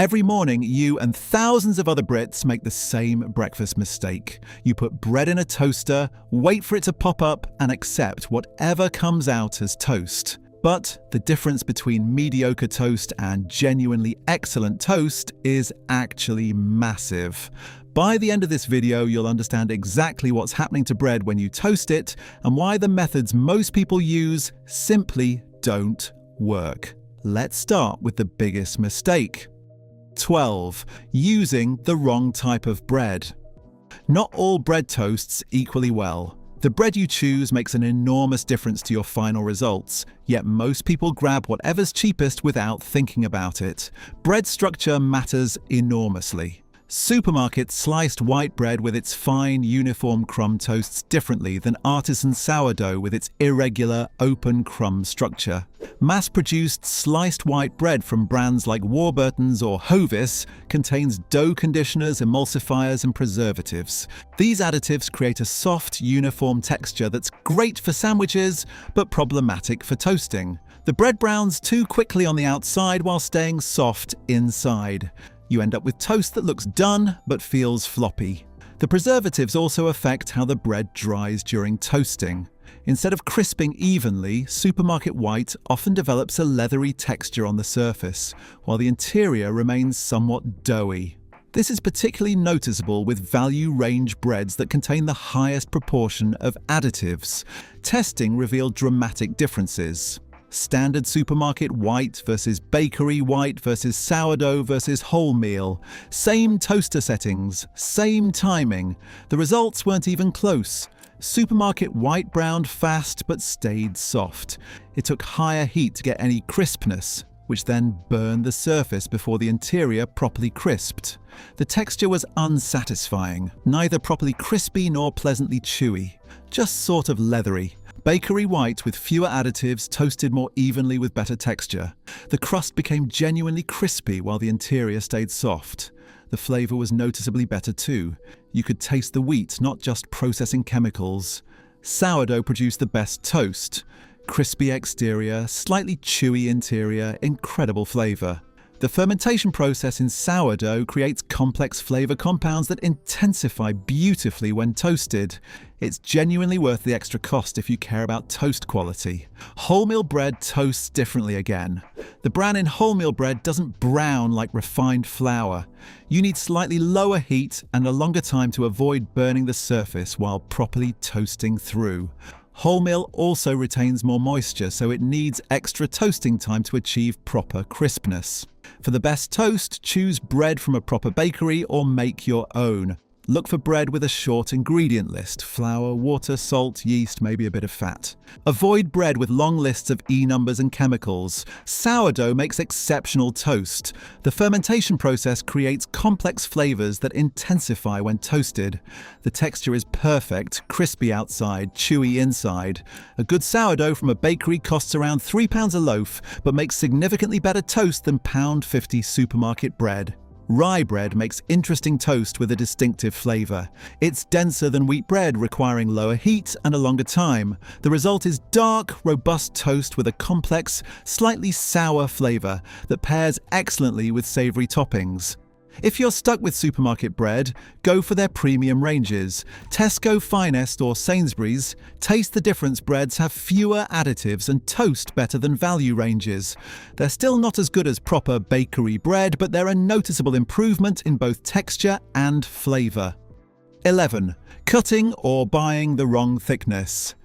Every morning, you and thousands of other Brits make the same breakfast mistake. You put bread in a toaster, wait for it to pop up, and accept whatever comes out as toast. But the difference between mediocre toast and genuinely excellent toast is actually massive. By the end of this video, you'll understand exactly what's happening to bread when you toast it and why the methods most people use simply don't work. Let's start with the biggest mistake. 12. Using the wrong type of bread. Not all bread toasts equally well. The bread you choose makes an enormous difference to your final results, yet most people grab whatever's cheapest without thinking about it. Bread structure matters enormously. Supermarkets sliced white bread with its fine, uniform crumb toasts differently than artisan sourdough with its irregular, open crumb structure. Mass-produced sliced white bread from brands like Warburton's or Hovis contains dough conditioners, emulsifiers, and preservatives. These additives create a soft, uniform texture that's great for sandwiches, but problematic for toasting. The bread browns too quickly on the outside while staying soft inside. You end up with toast that looks done but feels floppy. The preservatives also affect how the bread dries during toasting. Instead of crisping evenly, supermarket white often develops a leathery texture on the surface, while the interior remains somewhat doughy. This is particularly noticeable with value-range breads that contain the highest proportion of additives. Testing revealed dramatic differences. Standard supermarket white versus bakery white versus sourdough versus wholemeal. Same toaster settings, same timing. The results weren't even close. Supermarket white browned fast but stayed soft. It took higher heat to get any crispness, which then burned the surface before the interior properly crisped. The texture was unsatisfying, neither properly crispy nor pleasantly chewy, just sort of leathery. Bakery white with fewer additives toasted more evenly with better texture. The crust became genuinely crispy while the interior stayed soft. The flavor was noticeably better too. You could taste the wheat, not just processing chemicals. Sourdough produced the best toast. Crispy exterior, slightly chewy interior, incredible flavor. The fermentation process in sourdough creates complex flavor compounds that intensify beautifully when toasted. It's genuinely worth the extra cost if you care about toast quality. Wholemeal bread toasts differently again. The bran in wholemeal bread doesn't brown like refined flour. You need slightly lower heat and a longer time to avoid burning the surface while properly toasting through. Wholemeal also retains more moisture, so it needs extra toasting time to achieve proper crispness. For the best toast, choose bread from a proper bakery or make your own. Look for bread with a short ingredient list: flour, water, salt, yeast, maybe a bit of fat. Avoid bread with long lists of E-numbers and chemicals. Sourdough makes exceptional toast. The fermentation process creates complex flavors that intensify when toasted. The texture is perfect, crispy outside, chewy inside. A good sourdough from a bakery costs around £3 a loaf, but makes significantly better toast than £1.50 supermarket bread. Rye bread makes interesting toast with a distinctive flavor. It's denser than wheat bread, requiring lower heat and a longer time. The result is dark, robust toast with a complex, slightly sour flavor that pairs excellently with savory toppings. If you're stuck with supermarket bread, go for their premium ranges. Tesco Finest or Sainsbury's. Taste the difference breads have fewer additives and toast better than value ranges. They're still not as good as proper bakery bread, but they're a noticeable improvement in both texture and flavor. 11. Cutting or buying the wrong thickness.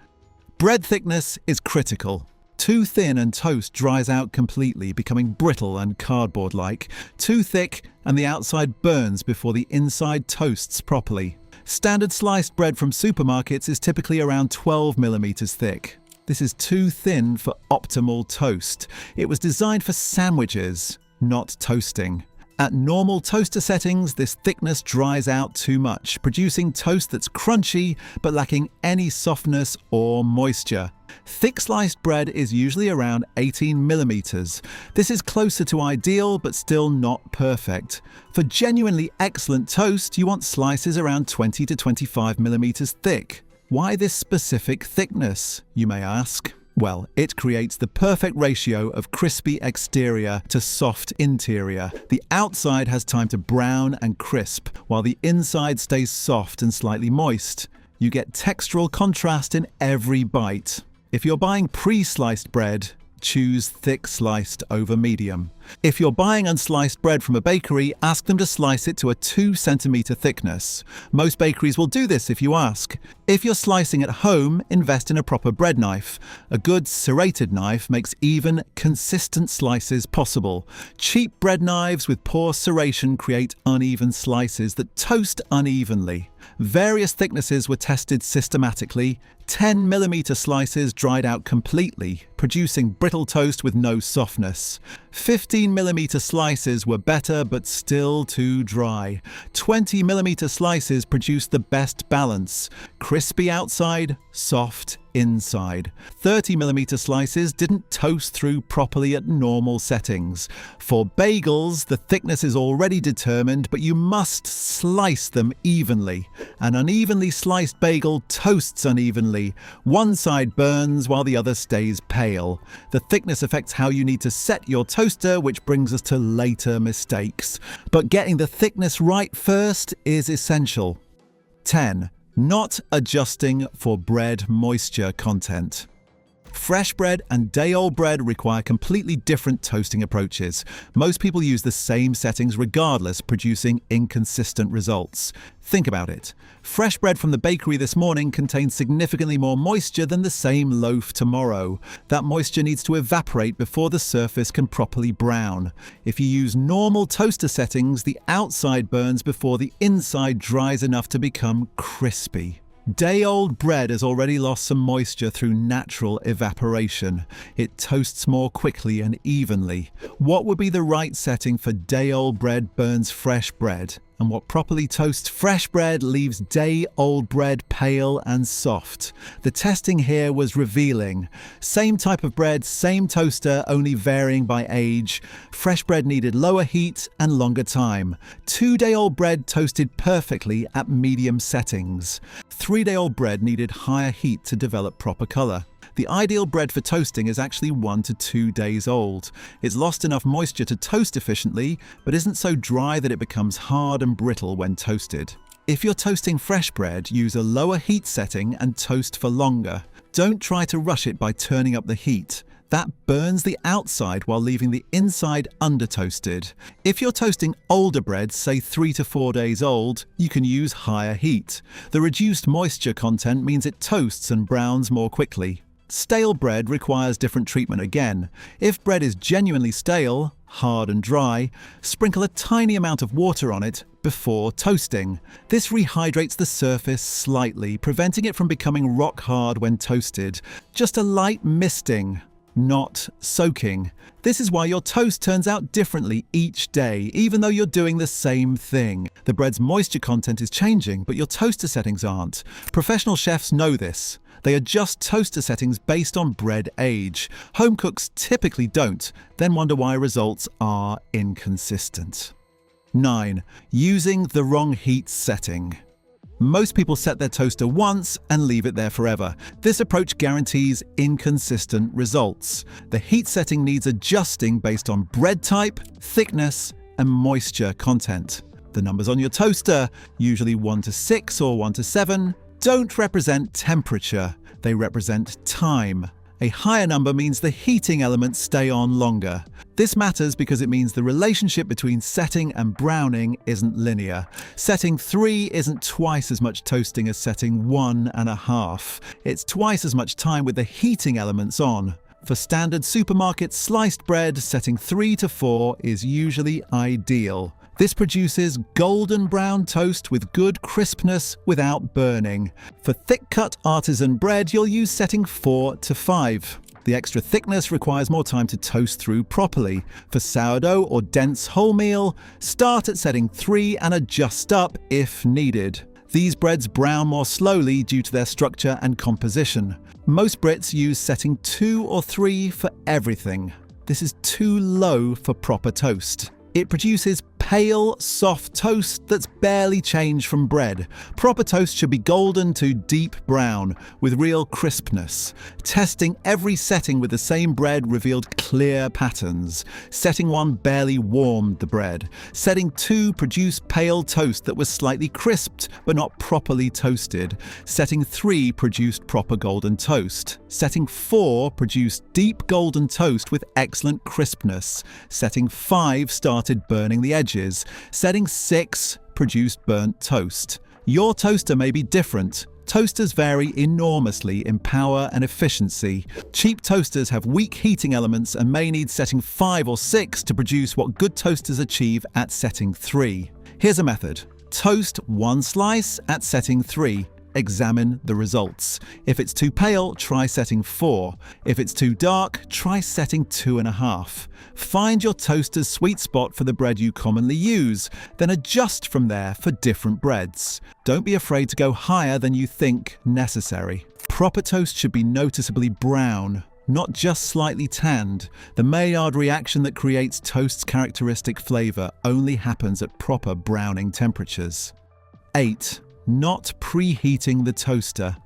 Bread thickness is critical. Too thin and toast dries out completely, becoming brittle and cardboard-like. Too thick and the outside burns before the inside toasts properly. Standard sliced bread from supermarkets is typically around 12mm thick. This is too thin for optimal toast. It was designed for sandwiches, not toasting. At normal toaster settings, this thickness dries out too much, producing toast that's crunchy but lacking any softness or moisture. Thick sliced bread is usually around 18mm. This is closer to ideal but still not perfect. For genuinely excellent toast, you want slices around 20 to 25mm thick. Why this specific thickness, you may ask? Well, it creates the perfect ratio of crispy exterior to soft interior. The outside has time to brown and crisp, while the inside stays soft and slightly moist. You get textural contrast in every bite. If you're buying pre-sliced bread, choose thick sliced over medium. If you're buying unsliced bread from a bakery, ask them to slice it to a 2 centimeter thickness. Most bakeries will do this if you ask. If you're slicing at home, invest in a proper bread knife. A good serrated knife makes even, consistent slices possible. Cheap bread knives with poor serration create uneven slices that toast unevenly. Various thicknesses were tested systematically. 10mm slices dried out completely, producing brittle toast with no softness. 15mm slices were better but still too dry. 20mm slices produced the best balance. Crispy outside, soft inside. 30mm slices didn't toast through properly at normal settings. For bagels, the thickness is already determined, but you must slice them evenly. An unevenly sliced bagel toasts unevenly. One side burns while the other stays pale. The thickness affects how you need to set your toaster, which brings us to later mistakes. But getting the thickness right first is essential. 10. Not adjusting for bread moisture content. Fresh bread and day-old bread require completely different toasting approaches. Most people use the same settings regardless, producing inconsistent results. Think about it. Fresh bread from the bakery this morning contains significantly more moisture than the same loaf tomorrow. That moisture needs to evaporate before the surface can properly brown. If you use normal toaster settings, the outside burns before the inside dries enough to become crispy. Day-old bread has already lost some moisture through natural evaporation. It toasts more quickly and evenly. What would be the right setting for day-old bread burns fresh bread? And what properly toasts fresh bread leaves day-old bread pale and soft. The testing here was revealing. Same type of bread, same toaster, only varying by age. Fresh bread needed lower heat and longer time. 2-day-old bread toasted perfectly at medium settings. 3-day-old bread needed higher heat to develop proper color. The ideal bread for toasting is actually 1 to 2 days old. It's lost enough moisture to toast efficiently, but isn't so dry that it becomes hard and brittle when toasted. If you're toasting fresh bread, use a lower heat setting and toast for longer. Don't try to rush it by turning up the heat. That burns the outside while leaving the inside under-toasted. If you're toasting older bread, say 3 to 4 days old, you can use higher heat. The reduced moisture content means it toasts and browns more quickly. Stale bread requires different treatment again. If bread is genuinely stale, hard and dry, sprinkle a tiny amount of water on it before toasting. This rehydrates the surface slightly, preventing it from becoming rock hard when toasted. Just a light misting, not soaking. This is why your toast turns out differently each day, even though you're doing the same thing. The bread's moisture content is changing, but your toaster settings aren't. Professional chefs know this. They adjust toaster settings based on bread age. Home cooks typically don't, then wonder why results are inconsistent. 9. Using the wrong heat setting. Most people set their toaster once and leave it there forever. This approach guarantees inconsistent results. The heat setting needs adjusting based on bread type, thickness, and moisture content. The numbers on your toaster, usually 1 to 6 or 1 to 7, don't represent temperature, they represent time. A higher number means the heating elements stay on longer. This matters because it means the relationship between setting and browning isn't linear. Setting 3 isn't twice as much toasting as setting 1.5. It's twice as much time with the heating elements on. For standard supermarket sliced bread, setting 3 to 4 is usually ideal. This produces golden brown toast with good crispness without burning. For thick-cut artisan bread, you'll use setting 4 to 5. The extra thickness requires more time to toast through properly. For sourdough or dense wholemeal, start at setting 3 and adjust up if needed. These breads brown more slowly due to their structure and composition. Most Brits use setting 2 or 3 for everything. This is too low for proper toast. It produces pale, soft toast that's barely changed from bread. Proper toast should be golden to deep brown, with real crispness. Testing every setting with the same bread revealed clear patterns. Setting 1 barely warmed the bread. Setting 2 produced pale toast that was slightly crisped, but not properly toasted. Setting 3 produced proper golden toast. Setting 4 produced deep golden toast with excellent crispness. Setting 5 started burning the edges. Setting 6 produced burnt toast. Your toaster may be different. Toasters vary enormously in power and efficiency. Cheap toasters have weak heating elements and may need setting 5 or 6 to produce what good toasters achieve at setting 3. Here's a method. Toast 1 slice at setting 3. Examine the results. If it's too pale, try setting 4. If it's too dark, try setting 2.5. Find your toaster's sweet spot for the bread you commonly use, then adjust from there for different breads. Don't be afraid to go higher than you think necessary. Proper toast should be noticeably brown, not just slightly tanned. The Maillard reaction that creates toast's characteristic flavor only happens at proper browning temperatures. 8. Not preheating the toaster.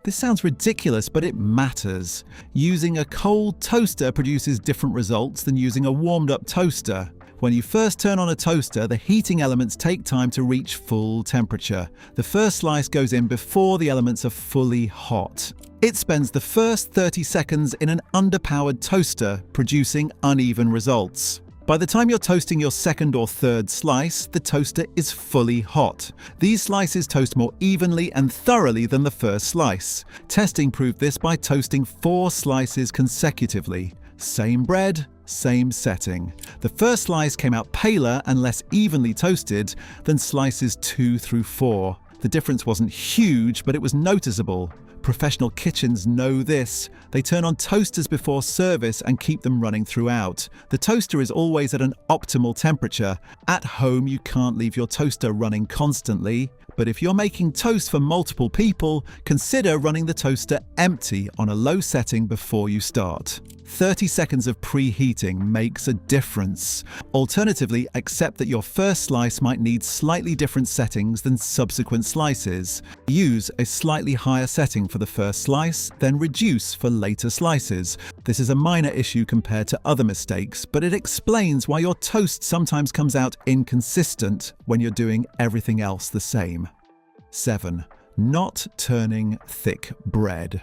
This sounds ridiculous, but it matters. Using a cold toaster produces different results than using a warmed-up toaster. When you first turn on a toaster, the heating elements take time to reach full temperature. The first slice goes in before the elements are fully hot. It spends the first 30 seconds in an underpowered toaster, producing uneven results. By the time you're toasting your second or third slice, the toaster is fully hot. These slices toast more evenly and thoroughly than the first slice. Testing proved this by toasting 4 slices consecutively. Same bread, same setting. The first slice came out paler and less evenly toasted than slices 2 through 4. The difference wasn't huge, but it was noticeable. Professional kitchens know this. They turn on toasters before service and keep them running throughout. The toaster is always at an optimal temperature. At home, you can't leave your toaster running constantly. But if you're making toast for multiple people, consider running the toaster empty on a low setting before you start. 30 seconds of preheating makes a difference. Alternatively, accept that your first slice might need slightly different settings than subsequent slices. Use a slightly higher setting for the first slice, then reduce for later slices. This is a minor issue compared to other mistakes, but it explains why your toast sometimes comes out inconsistent when you're doing everything else the same. 7. Not turning thick bread.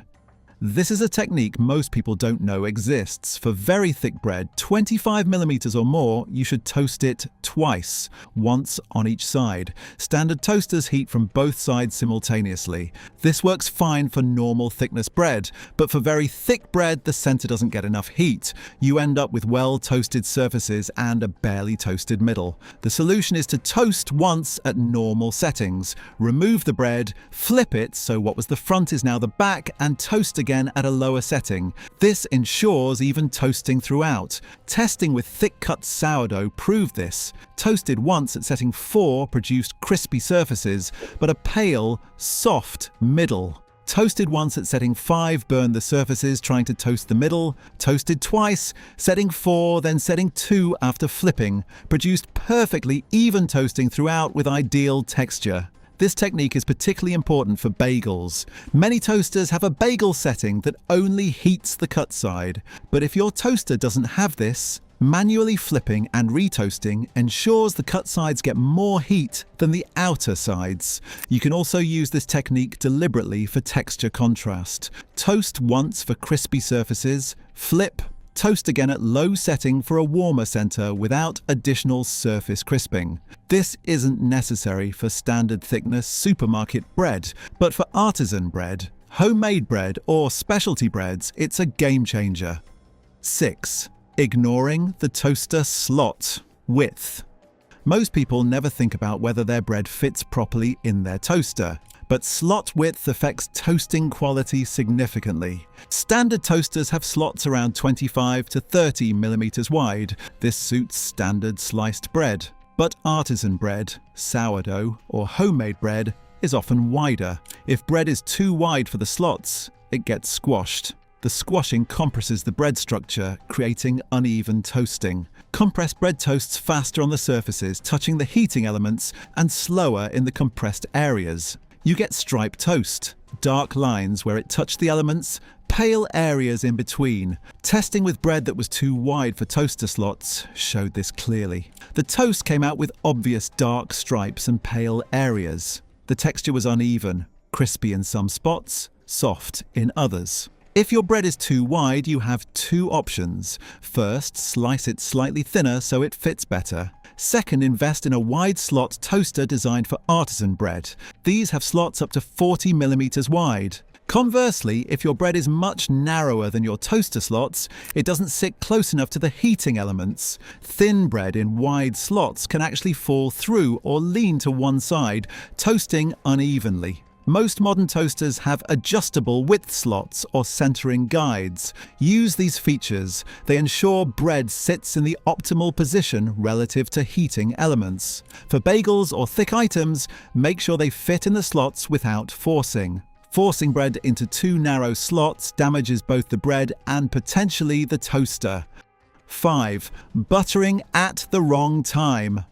This is a technique most people don't know exists. For very thick bread, 25mm or more, you should toast it twice, once on each side. Standard toasters heat from both sides simultaneously. This works fine for normal thickness bread, but for very thick bread, the center doesn't get enough heat. You end up with well-toasted surfaces and a barely toasted middle. The solution is to toast once at normal settings. Remove the bread, flip it so what was the front is now the back, and toast again at a lower setting. This ensures even toasting throughout. Testing with thick-cut sourdough proved this. Toasted once at setting 4 produced crispy surfaces, but a pale, soft middle. Toasted once at setting 5 burned the surfaces trying to toast the middle. Toasted twice, setting 4, then setting 2 after flipping, produced perfectly even toasting throughout with ideal texture. This technique is particularly important for bagels. Many toasters have a bagel setting that only heats the cut side, but if your toaster doesn't have this, manually flipping and retoasting ensures the cut sides get more heat than the outer sides. You can also use this technique deliberately for texture contrast. Toast once for crispy surfaces, flip, toast again at low setting for a warmer center without additional surface crisping. This isn't necessary for standard thickness supermarket bread, but for artisan bread, homemade bread, or specialty breads, it's a game changer. 6. Ignoring the toaster slot width. Most people never think about whether their bread fits properly in their toaster. But slot width affects toasting quality significantly. Standard toasters have slots around 25 to 30mm wide. This suits standard sliced bread. But artisan bread, sourdough, or homemade bread is often wider. If bread is too wide for the slots, it gets squashed. The squashing compresses the bread structure, creating uneven toasting. Compressed bread toasts faster on the surfaces, touching the heating elements, and slower in the compressed areas. You get striped toast, dark lines where it touched the elements, pale areas in between. Testing with bread that was too wide for toaster slots showed this clearly. The toast came out with obvious dark stripes and pale areas. The texture was uneven, crispy in some spots, soft in others. If your bread is too wide, you have two options. First, slice it slightly thinner so it fits better. Second, invest in a wide slot toaster designed for artisan bread. These have slots up to 40 millimeters wide. Conversely, if your bread is much narrower than your toaster slots, it doesn't sit close enough to the heating elements. Thin bread in wide slots can actually fall through or lean to one side, toasting unevenly. Most modern toasters have adjustable width slots or centering guides. Use these features. They ensure bread sits in the optimal position relative to heating elements. For bagels or thick items, make sure they fit in the slots without forcing. Forcing bread into too narrow slots damages both the bread and potentially the toaster. 5. Buttering at the wrong time.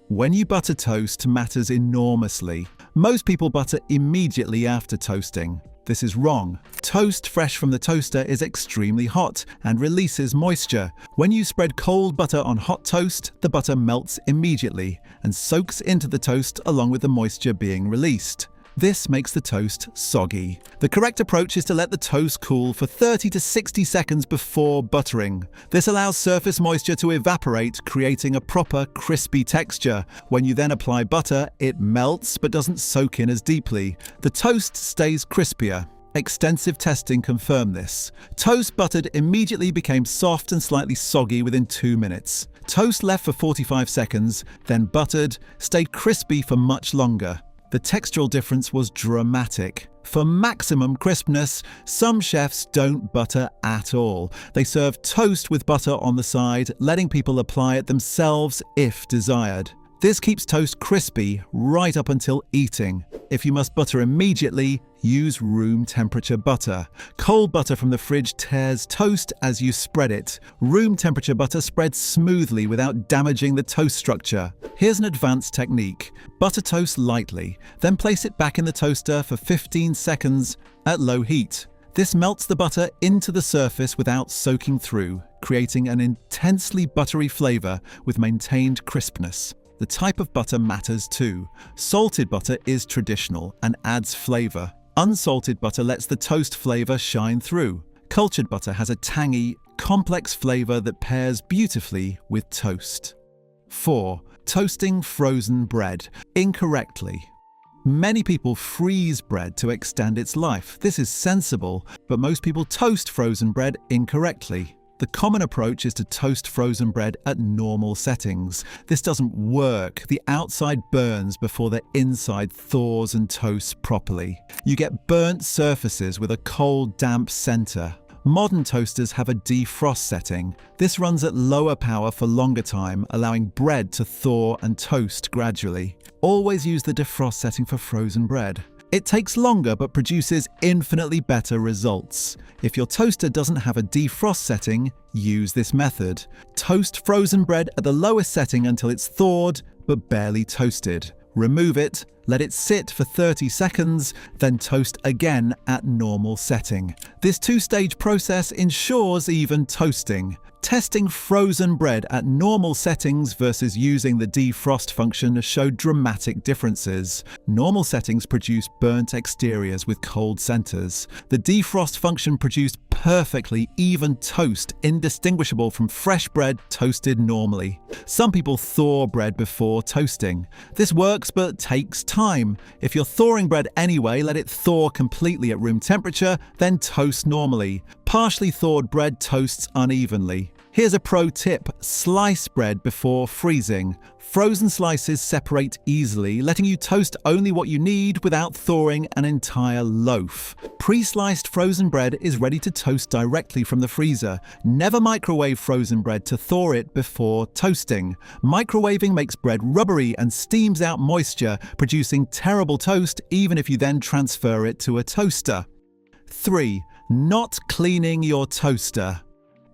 When you butter toast matters enormously. Most people butter immediately after toasting. This is wrong. Toast fresh from the toaster is extremely hot and releases moisture. When you spread cold butter on hot toast, the butter melts immediately and soaks into the toast along with the moisture being released. This makes the toast soggy. The correct approach is to let the toast cool for 30 to 60 seconds before buttering. This allows surface moisture to evaporate, creating a proper crispy texture. When you then apply butter, it melts but doesn't soak in as deeply. The toast stays crispier. Extensive testing confirmed this. Toast buttered immediately became soft and slightly soggy within 2 minutes. Toast left for 45 seconds, then buttered, stayed crispy for much longer. The textural difference was dramatic. For maximum crispness, some chefs don't butter at all. They serve toast with butter on the side, letting people apply it themselves if desired. This keeps toast crispy right up until eating. If you must butter immediately, use room temperature butter. Cold butter from the fridge tears toast as you spread it. Room temperature butter spreads smoothly without damaging the toast structure. Here's an advanced technique. Butter toast lightly, then place it back in the toaster for 15 seconds at low heat. This melts the butter into the surface without soaking through, creating an intensely buttery flavor with maintained crispness. The type of butter matters too. Salted butter is traditional and adds flavor. Unsalted butter lets the toast flavor shine through. Cultured butter has a tangy, complex flavor that pairs beautifully with toast. 4. Toasting frozen bread incorrectly. Many people freeze bread to extend its life. This is sensible, but most people toast frozen bread incorrectly. The common approach is to toast frozen bread at normal settings. This doesn't work. The outside burns before the inside thaws and toasts properly. You get burnt surfaces with a cold, damp center. Modern toasters have a defrost setting. This runs at lower power for longer time, allowing bread to thaw and toast gradually. Always use the defrost setting for frozen bread. It takes longer but produces infinitely better results. If your toaster doesn't have a defrost setting, use this method. Toast frozen bread at the lowest setting until it's thawed but barely toasted. Remove it, let it sit for 30 seconds, then toast again at normal setting. This two-stage process ensures even toasting. Testing frozen bread at normal settings versus using the defrost function showed dramatic differences. Normal settings produce burnt exteriors with cold centers. The defrost function produced perfectly even toast, indistinguishable from fresh bread toasted normally. Some people thaw bread before toasting. This works but takes time. If you're thawing bread anyway, let it thaw completely at room temperature, then toast normally. Partially thawed bread toasts unevenly. Here's a pro tip: slice bread before freezing. Frozen slices separate easily, letting you toast only what you need without thawing an entire loaf. Pre-sliced frozen bread is ready to toast directly from the freezer. Never microwave frozen bread to thaw it before toasting. Microwaving makes bread rubbery and steams out moisture, producing terrible toast even if you then transfer it to a toaster. 3. Not cleaning your toaster.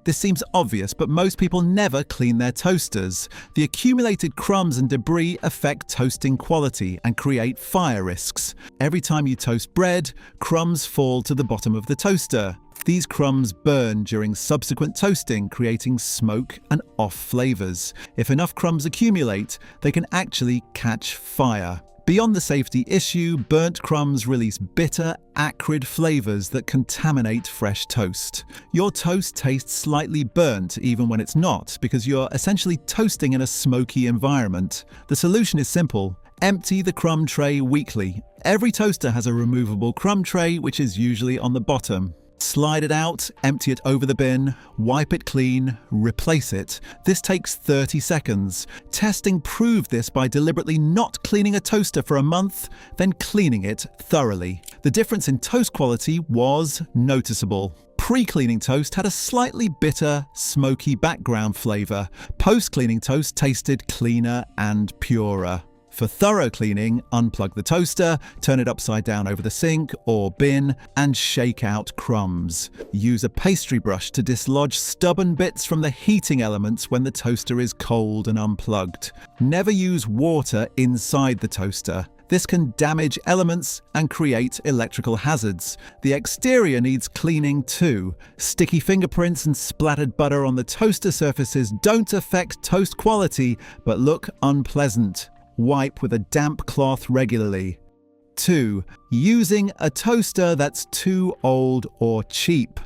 This seems obvious, but most people never clean their toasters. The accumulated crumbs and debris affect toasting quality and create fire risks. Every time you toast bread, crumbs fall to the bottom of the toaster. These crumbs burn during subsequent toasting, creating smoke and off flavors. If enough crumbs accumulate, they can actually catch fire. Beyond the safety issue, burnt crumbs release bitter, acrid flavors that contaminate fresh toast. Your toast tastes slightly burnt even when it's not, because you're essentially toasting in a smoky environment. The solution is simple. Empty the crumb tray weekly. Every toaster has a removable crumb tray, which is usually on the bottom. Slide it out, empty it over the bin, wipe it clean, replace it. This takes 30 seconds. Testing proved this by deliberately not cleaning a toaster for a month, then cleaning it thoroughly. The difference in toast quality was noticeable. Pre-cleaning toast had a slightly bitter, smoky background flavor. Post-cleaning toast tasted cleaner and purer. For thorough cleaning, unplug the toaster, turn it upside down over the sink or bin, and shake out crumbs. Use a pastry brush to dislodge stubborn bits from the heating elements when the toaster is cold and unplugged. Never use water inside the toaster. This can damage elements and create electrical hazards. The exterior needs cleaning too. Sticky fingerprints and splattered butter on the toaster surfaces don't affect toast quality, but look unpleasant. Wipe with a damp cloth regularly. 2. Using a toaster that's too old or cheap.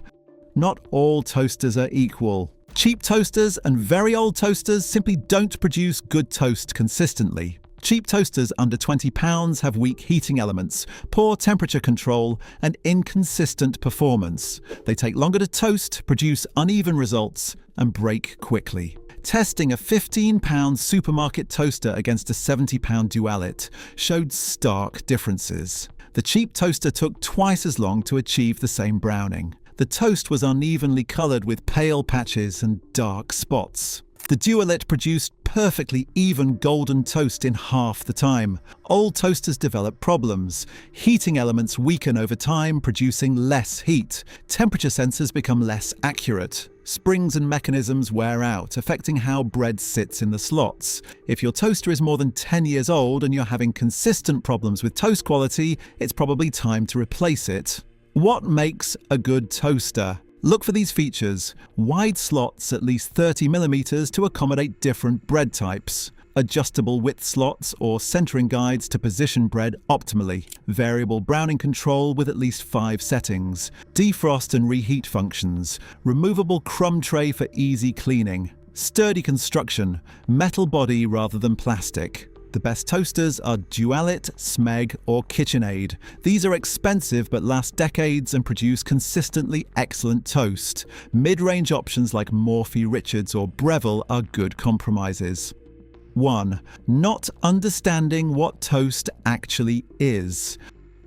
Not all toasters are equal. Cheap toasters and very old toasters simply don't produce good toast consistently. Cheap toasters under £20 have weak heating elements, poor temperature control, and inconsistent performance. They take longer to toast, produce uneven results, and break quickly. Testing a £15 supermarket toaster against a £70 Dualit showed stark differences. The cheap toaster took twice as long to achieve the same browning. The toast was unevenly coloured with pale patches and dark spots. The Dualit produced perfectly even golden toast in half the time. Old toasters develop problems. Heating elements weaken over time, producing less heat. Temperature sensors become less accurate. Springs and mechanisms wear out, affecting how bread sits in the slots. If your toaster is more than 10 years old and you're having consistent problems with toast quality, it's probably time to replace it. What makes a good toaster? Look for these features: wide slots at least 30mm to accommodate different bread types, adjustable width slots or centering guides to position bread optimally, variable browning control with at least 5 settings, defrost and reheat functions, removable crumb tray for easy cleaning, sturdy construction, metal body rather than plastic. The best toasters are Dualit, Smeg or KitchenAid. These are expensive but last decades and produce consistently excellent toast. Mid-range options like Morphy Richards or Breville are good compromises. 1. Not understanding what toast actually is.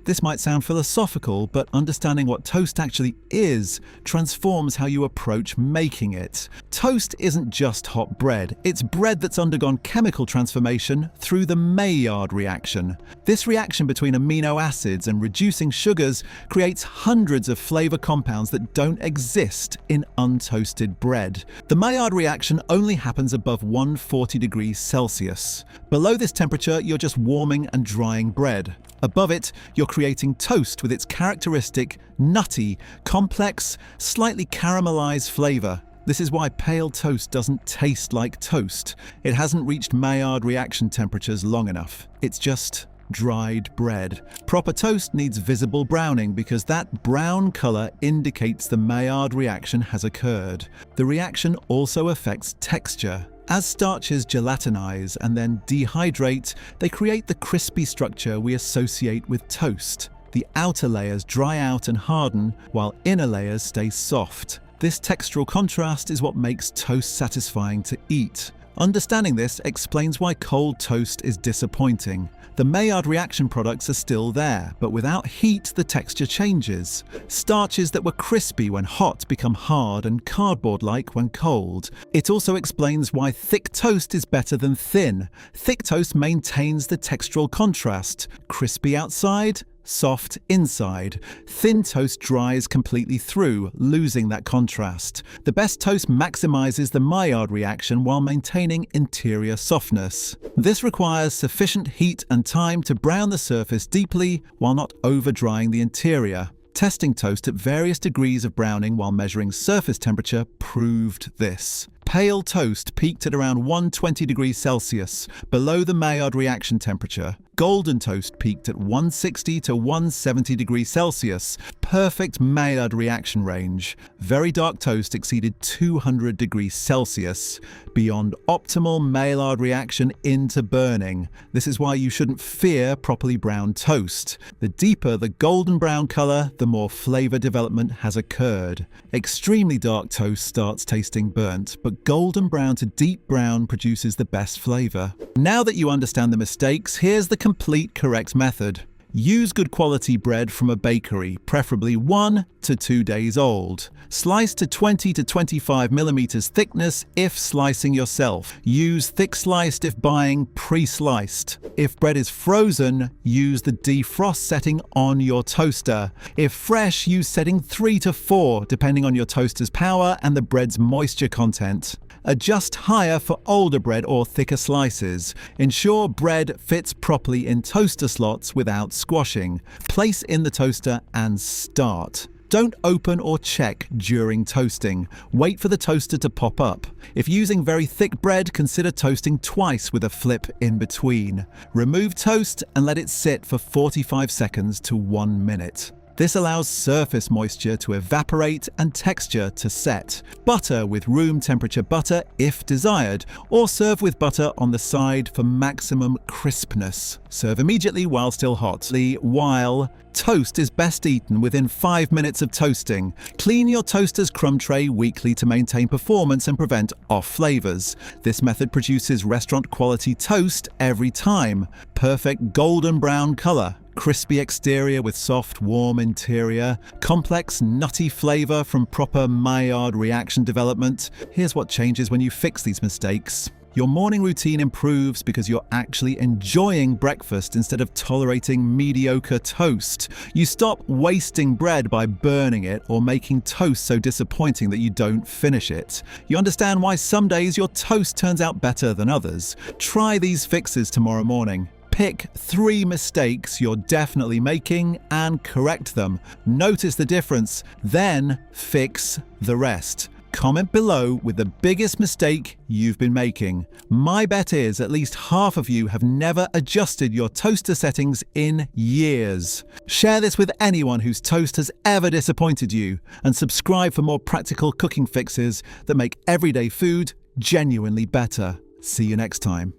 This might sound philosophical, but understanding what toast actually is transforms how you approach making it. Toast isn't just hot bread, it's bread that's undergone chemical transformation through the Maillard reaction. This reaction between amino acids and reducing sugars creates hundreds of flavor compounds that don't exist in untoasted bread. The Maillard reaction only happens above 140 degrees Celsius. Below this temperature, you're just warming and drying bread. Above it, you're creating toast with its characteristic, nutty, complex, slightly caramelized flavor. This is why pale toast doesn't taste like toast. It hasn't reached Maillard reaction temperatures long enough. It's just dried bread. Proper toast needs visible browning because that brown color indicates the Maillard reaction has occurred. The reaction also affects texture. As starches gelatinize and then dehydrate, they create the crispy structure we associate with toast. The outer layers dry out and harden, while inner layers stay soft. This textural contrast is what makes toast satisfying to eat. Understanding this explains why cold toast is disappointing. The Maillard reaction products are still there, but without heat the texture changes. Starches that were crispy when hot become hard and cardboard-like when cold. It also explains why thick toast is better than thin. Thick toast maintains the textural contrast. Crispy outside, soft inside. Thin toast dries completely through, losing that contrast. The best toast maximizes the Maillard reaction while maintaining interior softness. This requires sufficient heat and time to brown the surface deeply while not over-drying the interior. Testing toast at various degrees of browning while measuring surface temperature proved this. Pale toast peaked at around 120 degrees Celsius, below the Maillard reaction temperature. Golden toast peaked at 160 to 170 degrees Celsius, perfect Maillard reaction range. Very dark toast exceeded 200 degrees Celsius, beyond optimal Maillard reaction into burning. This is why you shouldn't fear properly browned toast. The deeper the golden brown color, the more flavor development has occurred. Extremely dark toast starts tasting burnt, but golden brown to deep brown produces the best flavor. Now that you understand the mistakes, here's the complete correct method. Use good quality bread from a bakery, preferably 1 to 2 days old. Slice to 20 to 25 millimeters thickness if slicing yourself. Use thick sliced if buying pre-sliced. If bread is frozen, use the defrost setting on your toaster. If fresh, use setting 3 to 4, depending on your toaster's power and the bread's moisture content. Adjust higher for older bread or thicker slices. Ensure bread fits properly in toaster slots without squashing. Place in the toaster and start. Don't open or check during toasting. Wait for the toaster to pop up. If using very thick bread, consider toasting twice with a flip in between. Remove toast and let it sit for 45 seconds to 1 minute. This allows surface moisture to evaporate and texture to set. Butter with room temperature butter if desired, or serve with butter on the side for maximum crispness. Serve immediately while still hot. While toast is best eaten within 5 minutes of toasting. Clean your toaster's crumb tray weekly to maintain performance and prevent off flavors. This method produces restaurant quality toast every time. Perfect golden brown color. Crispy exterior with soft, warm interior, complex, nutty flavor from proper Maillard reaction development. Here's what changes when you fix these mistakes. Your morning routine improves because you're actually enjoying breakfast instead of tolerating mediocre toast. You stop wasting bread by burning it or making toast so disappointing that you don't finish it. You understand why some days your toast turns out better than others. Try these fixes tomorrow morning. Pick 3 mistakes you're definitely making and correct them. Notice the difference, then fix the rest. Comment below with the biggest mistake you've been making. My bet is at least half of you have never adjusted your toaster settings in years. Share this with anyone whose toast has ever disappointed you, and subscribe for more practical cooking fixes that make everyday food genuinely better. See you next time.